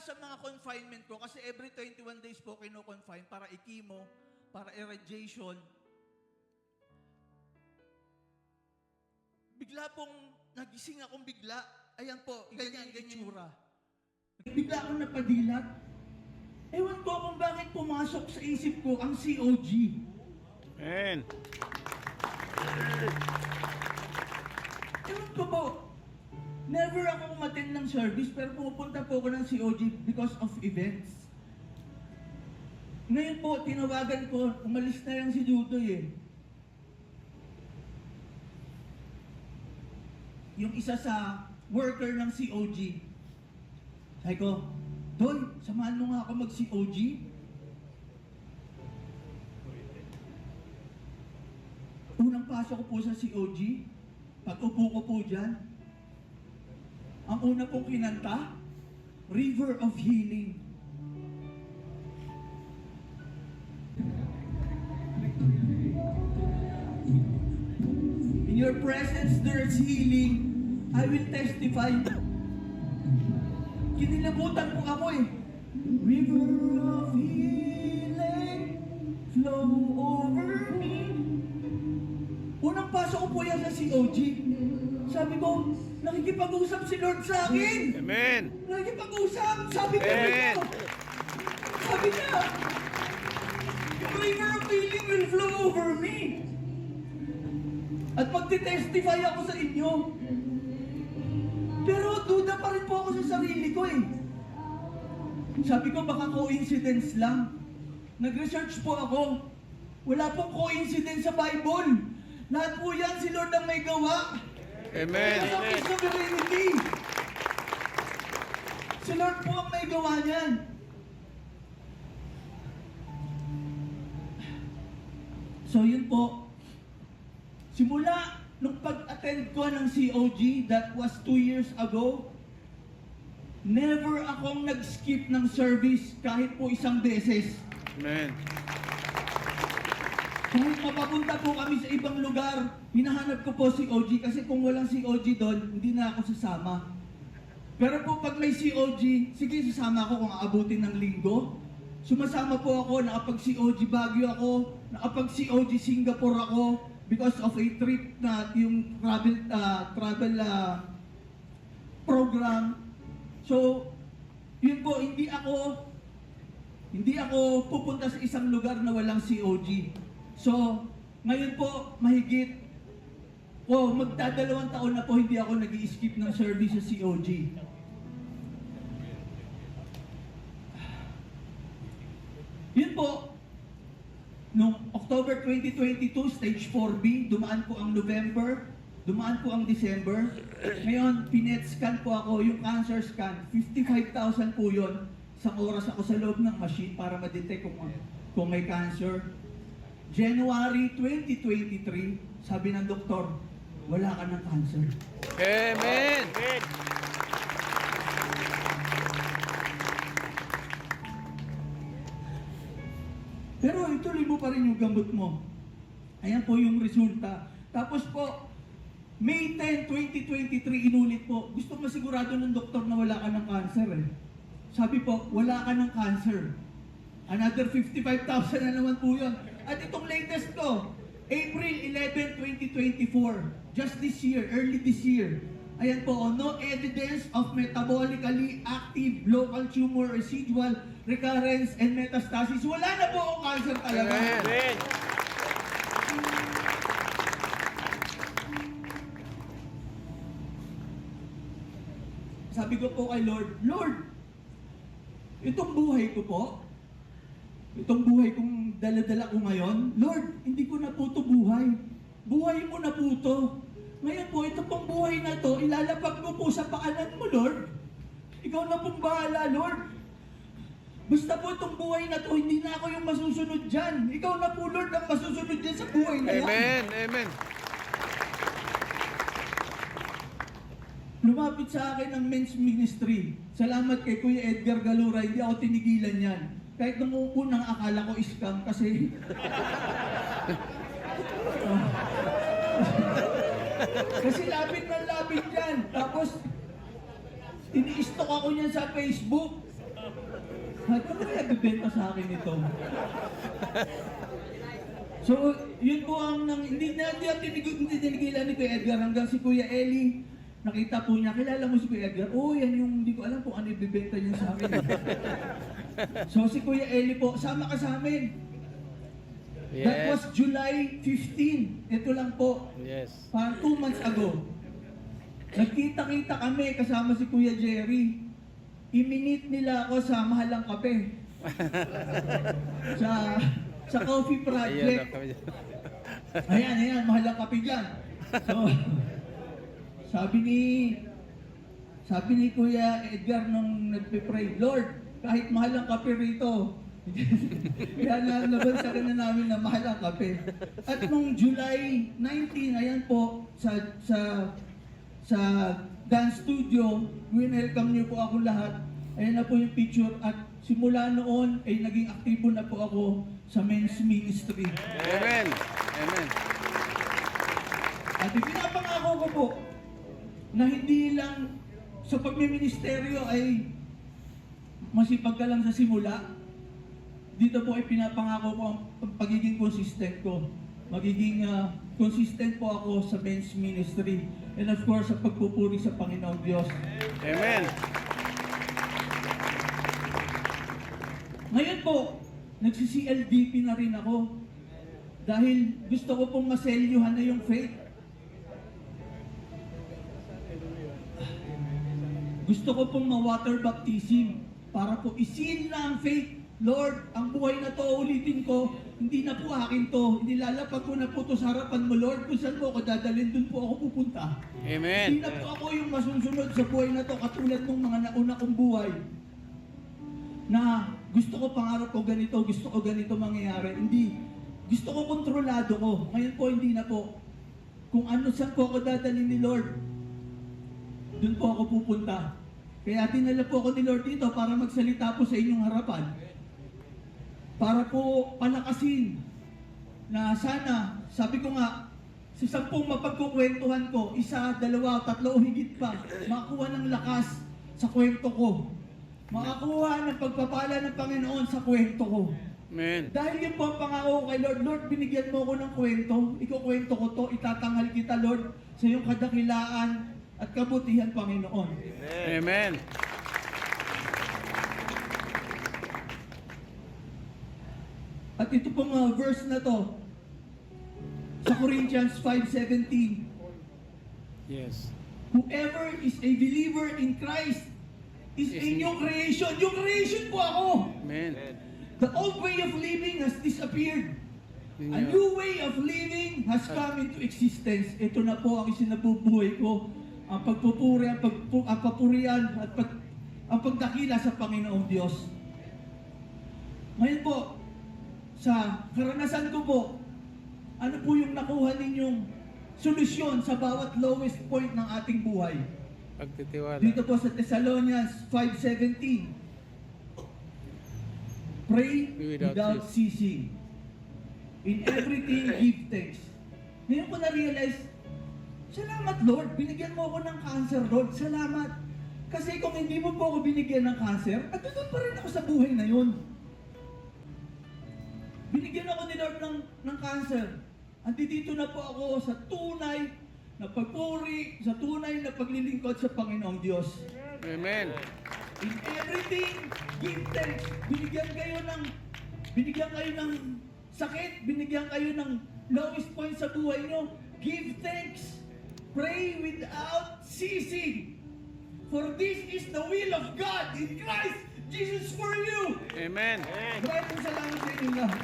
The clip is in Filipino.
sa mga confinement ko, kasi every 21 days po kino-confine para i-chemo, para irradiation. Bigla pong nagising akong bigla. Ayan po, ganyan itsura. Bigla akong napadilat. Ewan ko kung bakit pumasok sa isip ko ang COG. Amen. Ewan ko po, never ako umattend ng service pero pumupunta po ako ng COG because of events. Ngayon po, tinawagan ko, umalis na yan si Judoy eh. Yung isa sa worker ng COG. Sabi ko, Doy, samahan mo nga ako mag-COG. Unang pasok ko po sa COG, pag upo ko po dyan, ang una pong kinanta, River of Healing. In your presence there's healing. I will testify. Kinilabutan po ako eh. River of healing, flow over me. Unang pasok ko po yan sa COG. Sabi ko, nakikipag-usap si Lord sa akin. Amen. Nakikipag-usap. Sabi ko, Amen. sabi niya, yung river of healing will flow over me. At magti-testify ako sa inyo. Pero duda pa rin po ako sa sarili ko eh. Sabi ko baka coincidence lang. Nag-research po ako. Wala pong coincidence sa Bible. Lahat po yan si Lord ang may gawa. Amen. Because of His sovereignty. Si Lord po ang may gawa niyan. So yun po. Simula nung pag-attend ko ng COG, that was 2 years ago, never akong nag-skip ng service kahit po isang beses. Amen. Kahit mapapunta po kami sa ibang lugar, hinahanap ko po COG kasi kung walang COG doon, hindi na ako sasama. Pero po pag may COG, sige sasama ako kung aabutin ng linggo. Sumasama po ako, nakapag-COG Baguio ako, nakapag-COG Singapore ako, because of a trip na yung travel program. So, yun po, hindi ako pupunta sa isang lugar na walang COG. So, ngayon po, mahigit, magdadalawang taon na po hindi ako nag-i-skip ng service sa COG. Yun po, noong October 2022, stage 4B, dumaan po ang November, dumaan po ang December. Ngayon, pinet scan po ako, yung cancer scan, 55,000 po yun. Isang oras ako sa loob ng machine para ma-detect kung may cancer. January 2023, sabi ng doktor, wala ka ng cancer. Amen. Pero ituloy mo pa rin yung gamot mo. Ayan po yung resulta. Tapos po, May 10, 2023, inulit po. Gusto masigurado ng doktor na wala ka ng cancer eh. Sabi po, wala ka ng cancer. Another 55,000 na naman po yun. At itong latest ko, April 11, 2024, just this year, early this year. Ayan po, no evidence of metabolically active local tumor residual recurrence and metastasis. Wala na po akong cancer talaga. Amen. Sabi ko po kay Lord, Lord, itong buhay ko po, itong buhay kong dala-dala ko ngayon, Lord, hindi ko na po ito buhay. Buhay mo na po ito. Ngayon po, ito pong buhay na ito, ilalapag mo po sa paanan mo, Lord. Ikaw na pong bahala, Lord. Basta po itong buhay na ito, hindi na ako yung masusunod dyan. Ikaw na po, Lord, ang masusunod dyan sa buhay na yan. Amen. Amen. Lumapit sa akin ang men's ministry. Salamat kay Kuya Edgar Galura, hindi ako tinigilan yan. Kahit nung unang akala ko scam kasi... kasi lapit ng lapit yan. Tapos, ini-stalk ako niyan sa Facebook. Ano kaya bibenta sa akin ito? So, yun po ang hindi tinigilan ni Kuya Edgar hanggang si Kuya Eli. Nakita po niya, kilala mo si Kuya Edgar? Oh, yan yung hindi ko alam kung ano ibibenta niya sa akin. So, si Kuya Eli po, sama ka sa amin. That was Yes. July 15. Ito lang po. Yes. Parang 2 months ago. Nagkita-kita kami kasama si Kuya Jerry. I-meet nila ako sa Mahalang Kape. sa Coffee Ayan, Project. kami dyan. Ayan, Mahalang Kape dyan. So, sabi ni Kuya Edgar nung nagpe-pray, Lord, kahit Mahalang Kape rito, kaya nabansagan na namin na Mahalang Kape. At nung July 19, ayan po, sa dance studio, welcome niyo po ako lahat. Ayan na po yung picture. At simula noon, ay naging aktibo na po ako sa men's ministry. Amen. Amen. At ipinapangako ko po na hindi lang sa pagmiministeryo ay masipag ka lang sa simula. Dito po ay pinapangako ko ang pagiging consistent ko. Magiging consistent po ako sa men's ministry. And of course, sa pagpupuri sa Panginoong Diyos. Amen. Ngayon po, nagsi-CLDP na rin ako. Dahil gusto ko pong maselyuhan na yung faith. Gusto ko pong ma-water baptism para po isin na ang faith. Lord, ang buhay na to, ulitin ko, hindi na po akin to. Hindi lalapag ko na po to sa harapan mo, Lord. Kung saan po ako dadalhin, dun po ako pupunta. Hindi Amen. na po ako yung masusunod sa buhay na to katulad ng mga nauna kong buhay. Na gusto ko pangarap ko ganito mangyayari. Hindi. Gusto ko kontrolado ko. Ngayon po, hindi na po. Kung ano saan po ako dadalhin ni Lord, dun po ako pupunta. Kaya tinala po ako ni Lord dito para magsalita po sa inyong harapan. Para po palakasin na sana, sabi ko nga, sa 10 mapagkukwentuhan ko, 1, 2, 3 o higit pa, makakuha ng lakas sa kwento ko. Makakuha ng pagpapala ng Panginoon sa kwento ko. Amen. Dahil yun po ang pangako ko kay Lord, Lord, binigyan mo ako ng kwento, ikukwento ko to, itatanghal kita, Lord, sa iyong kadakilaan at kabutihan, Panginoon. Amen. At ito pong verse na to, sa Corinthians 5:17, Yes. whoever is a believer in Christ is a new creation. Yung creation po ako. Amen. The old way of living has disappeared. A new way of living has come into existence. Ito na po ang isinabubuhay ko. Ang pagpupuri, ang papurian at ang pagdakila sa Panginoong Diyos. Ngayon po, sa karanasan ko po, ano po yung nakuha ninyong solusyon sa bawat lowest point ng ating buhay? Pagtitiwala. Dito po sa Thessalonians 5:17. Pray without ceasing. In everything, give thanks. Ngayon ko na-realize, salamat Lord, binigyan mo ako ng cancer, Lord. Salamat. Kasi kung hindi mo po ako binigyan ng cancer, at doon pa rin ako sa buhay na yun. Binigyan ako ni Lord ng cancer. Andito na po ako sa tunay na pagpuri, sa tunay na paglilingkod sa Panginoong Diyos. Amen. In everything, give thanks. Binigyan kayo ng sakit, binigyan kayo ng lowest point sa buhay nyo. Give thanks. Pray without ceasing. For this is the will of God in Christ Jesus for you. Amen. Maraming salamat sa inyo lahat.